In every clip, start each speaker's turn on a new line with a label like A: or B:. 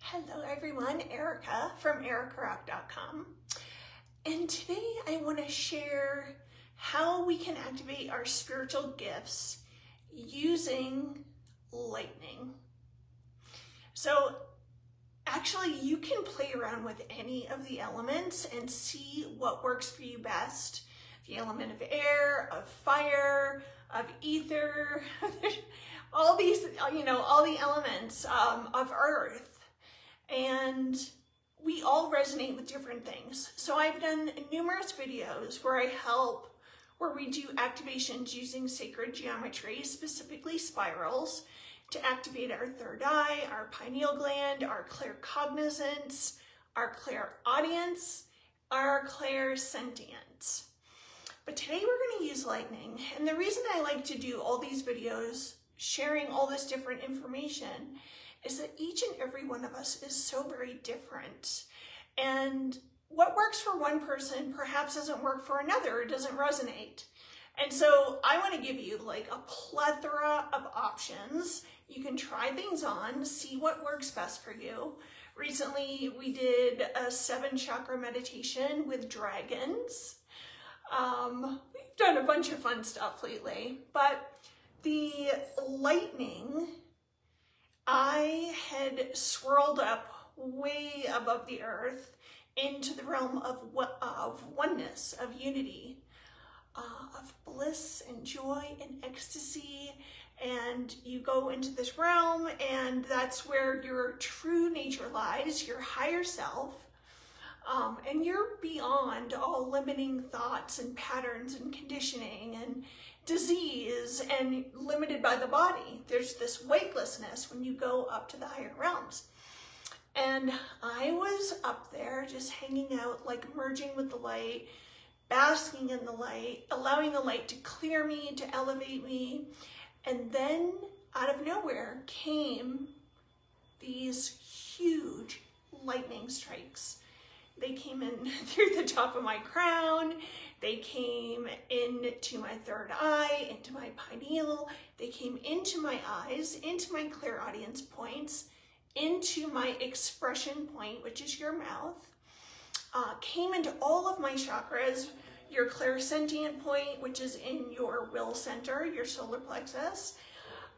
A: Hello everyone, Erica from ericarock.com, and today I want to share how we can activate our spiritual gifts using lightning. So actually you can play around with any of the elements and see what works for you best. The element of air, of fire, of ether, all these, all the elements of earth. And we all resonate with different things. So I've done numerous videos where we do activations using sacred geometry, specifically spirals, to activate our third eye, our pineal gland, our claircognizance, our clairaudience, our clairsentiense. But today we're going to use lightning. And the reason I like to do all these videos, sharing all this different information, is that each and every one of us is so very different. And what works for one person perhaps doesn't work for another, it doesn't resonate. And so I want to give you like a plethora of options. You can try things on, see what works best for you. Recently, we did a 7-chakra meditation with dragons. We've done a bunch of fun stuff lately, but the lightning, I had swirled up way above the earth into the realm of oneness, of unity, of bliss and joy and ecstasy. And you go into this realm, and that's where your true nature lies, your higher self. And you're beyond all limiting thoughts and patterns and conditioning and disease and limited by the body. There's this weightlessness when you go up to the higher realms. And I was up there just hanging out, like merging with the light, basking in the light, allowing the light to clear me, to elevate me. And then out of nowhere came these huge lightning strikes. They came in through the top of my crown. They came into my third eye, into my pineal. They came into my eyes, into my clairaudience points, into my expression point, which is your mouth. Came into all of my chakras, your clairsentient point, which is in your will center, your solar plexus.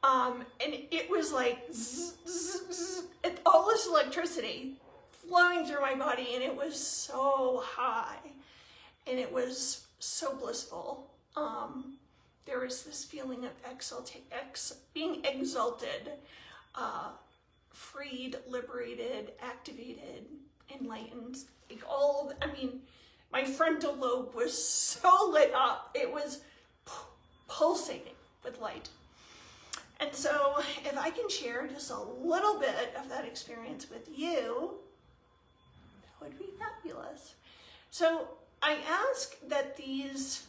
A: And it was like zzz, zzz, zzz, all this electricity flowing through my body, and it was so high and it was so blissful. There was this feeling of being exalted, freed, liberated, activated, enlightened. My frontal lobe was so lit up. It was pulsating with light. And so if I can share just a little bit of that experience with you, would be fabulous. So I ask that these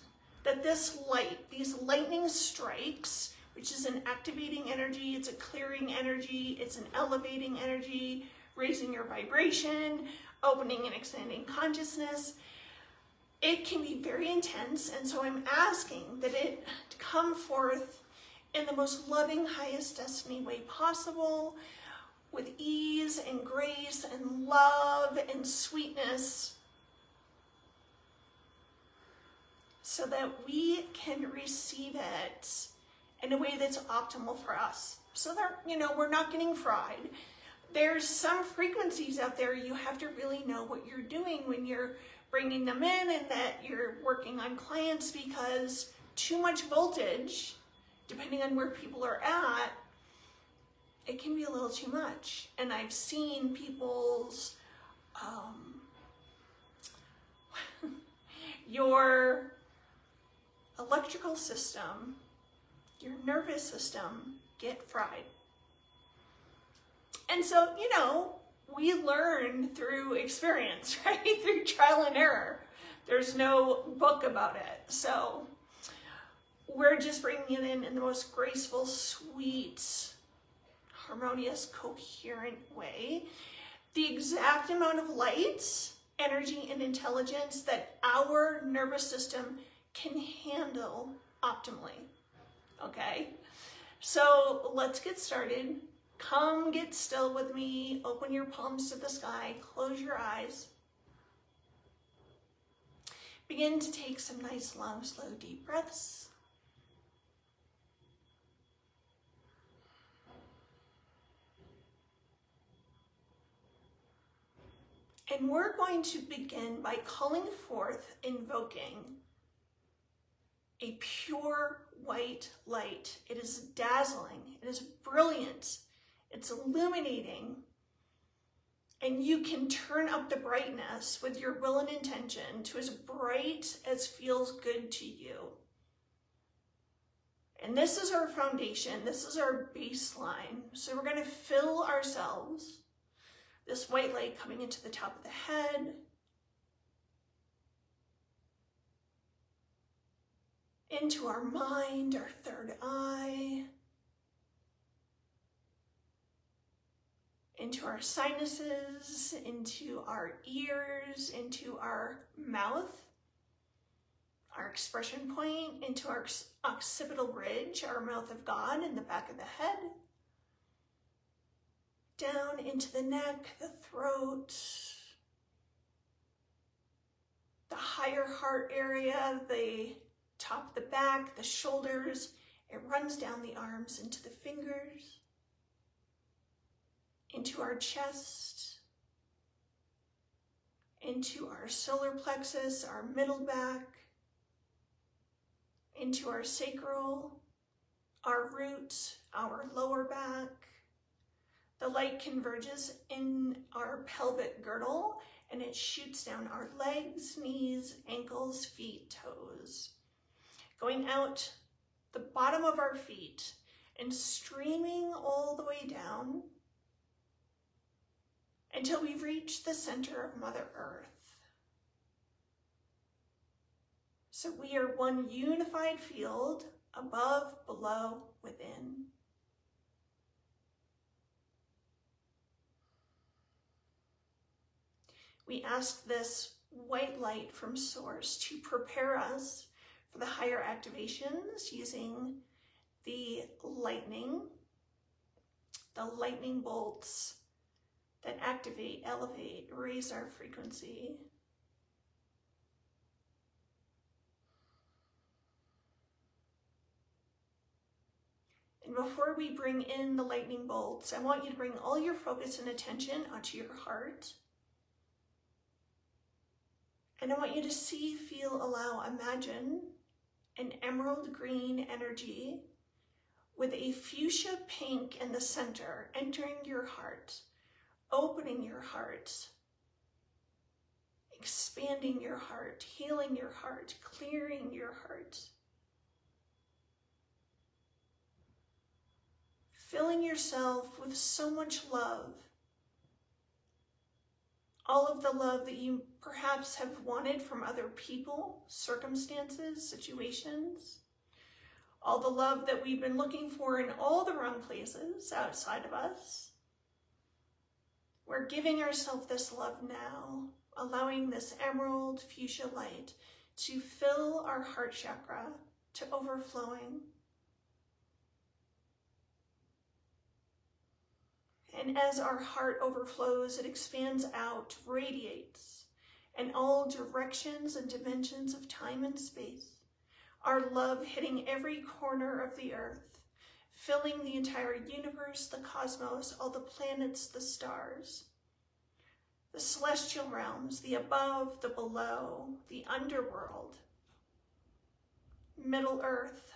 A: lightning strikes, which is an activating energy, it's a clearing energy, it's an elevating energy, raising your vibration, opening and expanding consciousness. It can be very intense, and so I'm asking that it come forth in the most loving, highest destiny way possible, with ease and grace and love and sweetness, so that we can receive it in a way that's optimal for us, so that, we're not getting fried. There's some frequencies out there you have to really know what you're doing when you're bringing them in, and that you're working on clients, because too much voltage, depending on where people are at, it can be a little too much. And I've seen people's, your electrical system, your nervous system get fried. And so, we learn through experience, right? Through trial and error. There's no book about it. So we're just bringing it in the most graceful, sweet, harmonious, coherent way. The exact amount of light, energy, and intelligence that our nervous system can handle optimally. Okay? So let's get started. Come get still with me. Open your palms to the sky. Close your eyes. Begin to take some nice, long, slow, deep breaths. And we're going to begin by calling forth, invoking a pure white light. It is dazzling. It is brilliant. It's illuminating. And you can turn up the brightness with your will and intention to as bright as feels good to you. And this is our foundation. This is our baseline. So we're going to fill ourselves, this white light coming into the top of the head, into our mind, our third eye, into our sinuses, into our ears, into our mouth, our expression point, into our occipital ridge, our mouth of God in the back of the head, down into the neck, the throat, the higher heart area, the top of the back, the shoulders. It runs down the arms into the fingers, into our chest, into our solar plexus, our middle back, into our sacral, our root, our lower back. The light converges in our pelvic girdle and it shoots down our legs, knees, ankles, feet, toes, going out the bottom of our feet and streaming all the way down until we reach the center of Mother Earth. So we are one unified field, above, below, within. We ask this white light from Source to prepare us for the higher activations using the lightning bolts that activate, elevate, raise our frequency. And before we bring in the lightning bolts, I want you to bring all your focus and attention onto your heart. And I want you to see, feel, allow, imagine an emerald green energy with a fuchsia pink in the center, entering your heart, opening your heart, expanding your heart, healing your heart, clearing your heart, filling yourself with so much love. All of the love that you perhaps have wanted from other people, circumstances, situations. All the love that we've been looking for in all the wrong places outside of us. We're giving ourselves this love now, allowing this emerald fuchsia light to fill our heart chakra to overflowing. And as our heart overflows, it expands out, radiates in all directions and dimensions of time and space. Our love hitting every corner of the earth, filling the entire universe, the cosmos, all the planets, the stars, the celestial realms, the above, the below, the underworld, Middle Earth,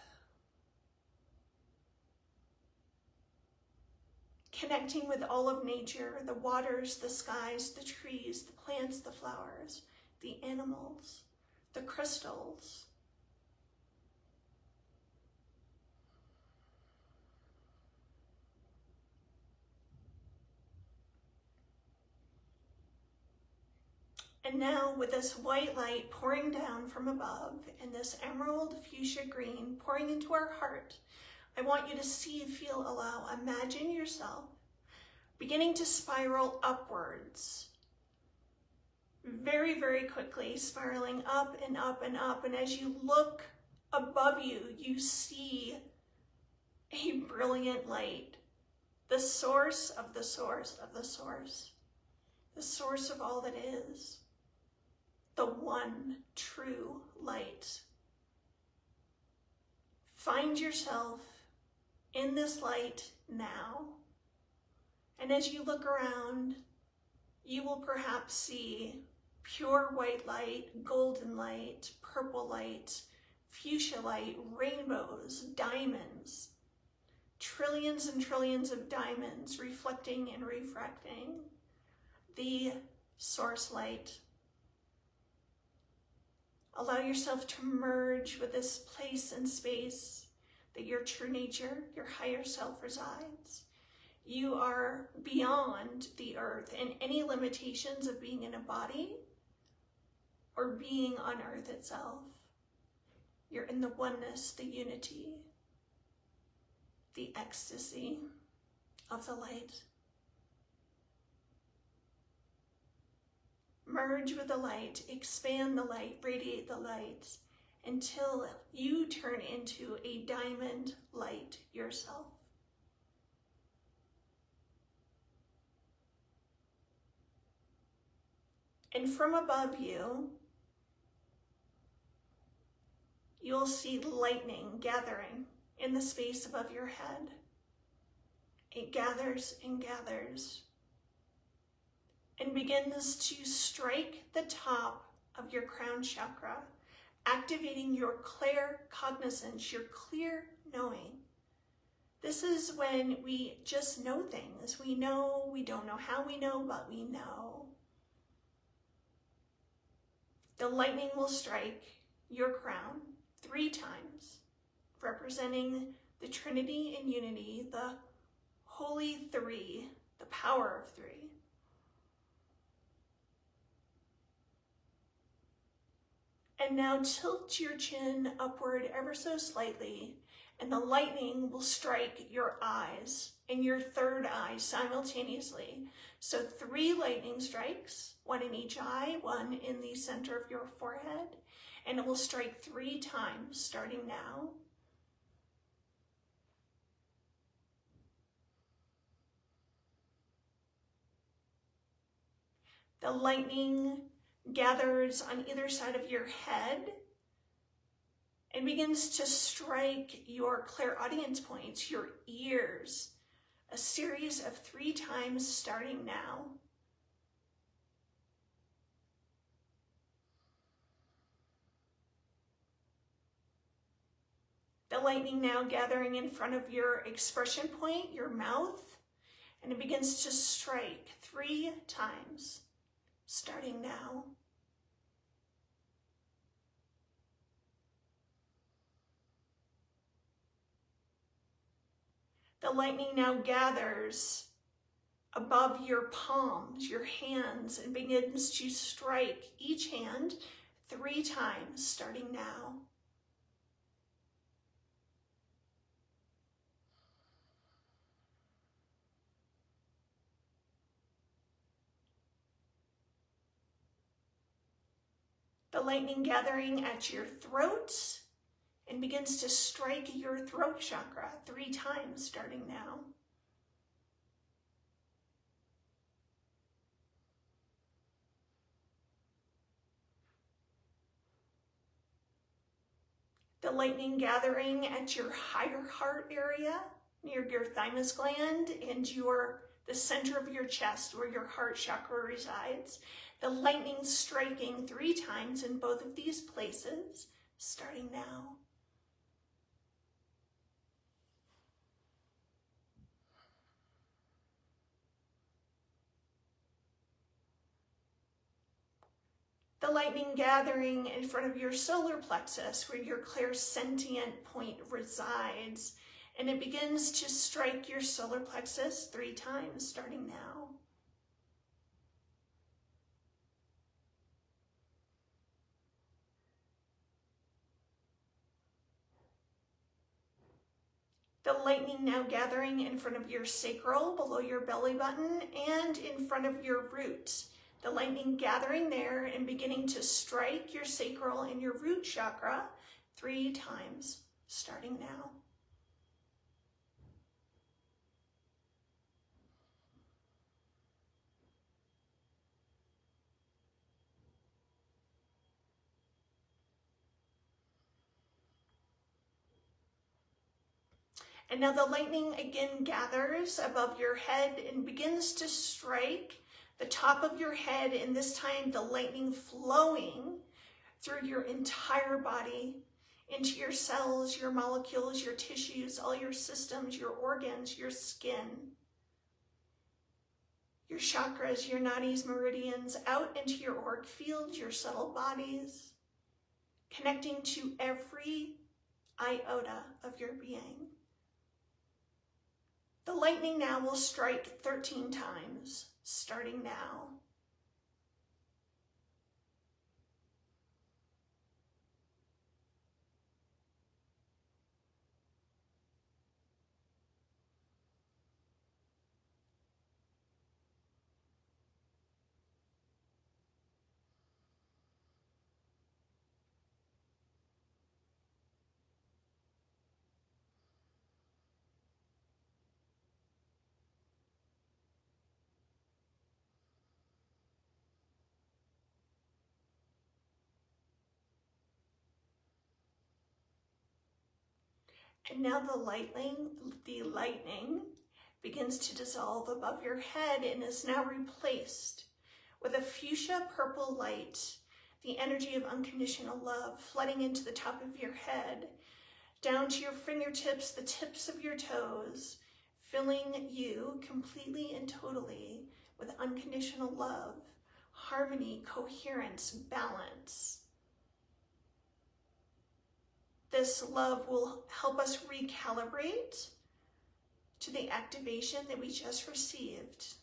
A: connecting with all of nature, the waters, the skies, the trees, the plants, the flowers, the animals, the crystals. And now with this white light pouring down from above and this emerald fuchsia green pouring into our heart, I want you to see, feel, allow, imagine yourself beginning to spiral upwards. Very, very quickly, spiraling up and up and up. And as you look above you, you see a brilliant light the source of the source of the source, the source of all that is, the one true light. Find yourself in this light now. And as you look around, you will perhaps see pure white light, golden light, purple light, fuchsia light, rainbows, diamonds, trillions and trillions of diamonds reflecting and refracting the source light. Allow yourself to merge with this place and space that your true nature, your higher self resides. You are beyond the earth and any limitations of being in a body or being on earth itself. You're in the oneness, the unity, the ecstasy of the light. Merge with the light, expand the light, radiate the light until you turn into a diamond light yourself. And from above you, you'll see lightning gathering in the space above your head. It gathers and gathers and begins to strike the top of your crown chakra, activating your claircognizance, your clear knowing. This is when we just know things. We know, we don't know how we know, but we know. The lightning will strike your crown 3 times, representing the Trinity and unity, the Holy Three, the power of 3. And now tilt your chin upward ever so slightly, and the lightning will strike your eyes and your third eye simultaneously. So 3 lightning strikes, 1 in each eye, 1 in the center of your forehead, and it will strike 3 times starting now. The lightning gathers on either side of your head and begins to strike your clairaudience points, your ears, a series of 3 times starting now. The lightning now gathering in front of your expression point, your mouth, and it begins to strike 3 times starting now. The lightning now gathers above your palms, your hands, and begins to strike each hand 3 times, starting now. The lightning gathering at your throat and begins to strike your throat chakra 3 times, starting now. The lightning gathering at your higher heart area, near your thymus gland and the center of your chest where your heart chakra resides. The lightning striking 3 times in both of these places, starting now. The lightning gathering in front of your solar plexus where your clairsentient point resides, and it begins to strike your solar plexus 3 times, starting now. The lightning now gathering in front of your sacral, below your belly button, and in front of your root. The lightning gathering there and beginning to strike your sacral and your root chakra 3 times, starting now. And now the lightning again gathers above your head and begins to strike the top of your head, and this time the lightning flowing through your entire body, into your cells, your molecules, your tissues, all your systems, your organs, your skin, your chakras, your nadis, meridians, out into your auric fields, your subtle bodies, connecting to every iota of your being. The lightning now will strike 13 times, starting now. And now the lightning begins to dissolve above your head and is now replaced with a fuchsia purple light, the energy of unconditional love flooding into the top of your head, down to your fingertips, the tips of your toes, filling you completely and totally with unconditional love, harmony, coherence, balance. This love will help us recalibrate to the activation that we just received.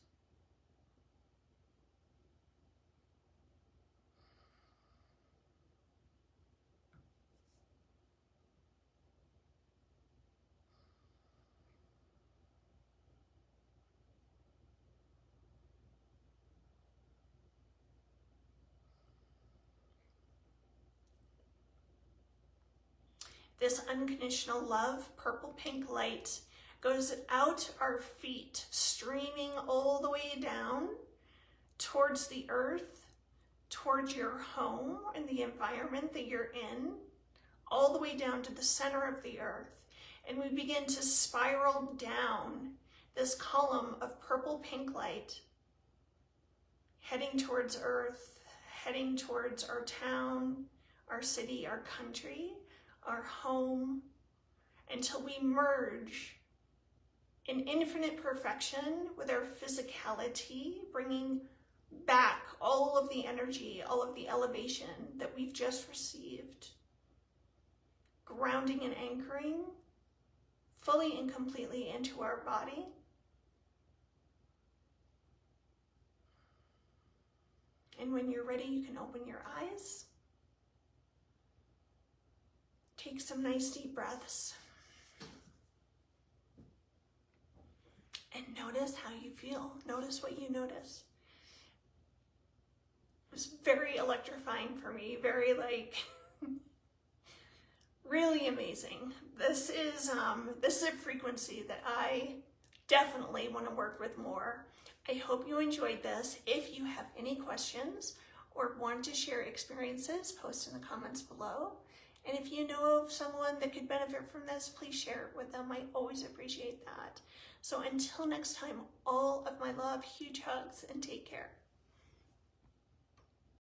A: This unconditional love, purple pink light, goes out our feet, streaming all the way down towards the earth, towards your home and the environment that you're in, all the way down to the center of the earth. And we begin to spiral down this column of purple pink light, heading towards earth, heading towards our town, our city, our country, our home, until we merge in infinite perfection with our physicality, bringing back all of the energy, all of the elevation that we've just received, grounding and anchoring fully and completely into our body. And when you're ready, you can open your eyes. Take some nice deep breaths. And notice how you feel. Notice what you notice. It was very electrifying for me, very really amazing. This is a frequency that I definitely want to work with more. I hope you enjoyed this. If you have any questions or want to share experiences, post in the comments below. And if you know of someone that could benefit from this, please share it with them. I always appreciate that. So until next time, all of my love, huge hugs, and take care.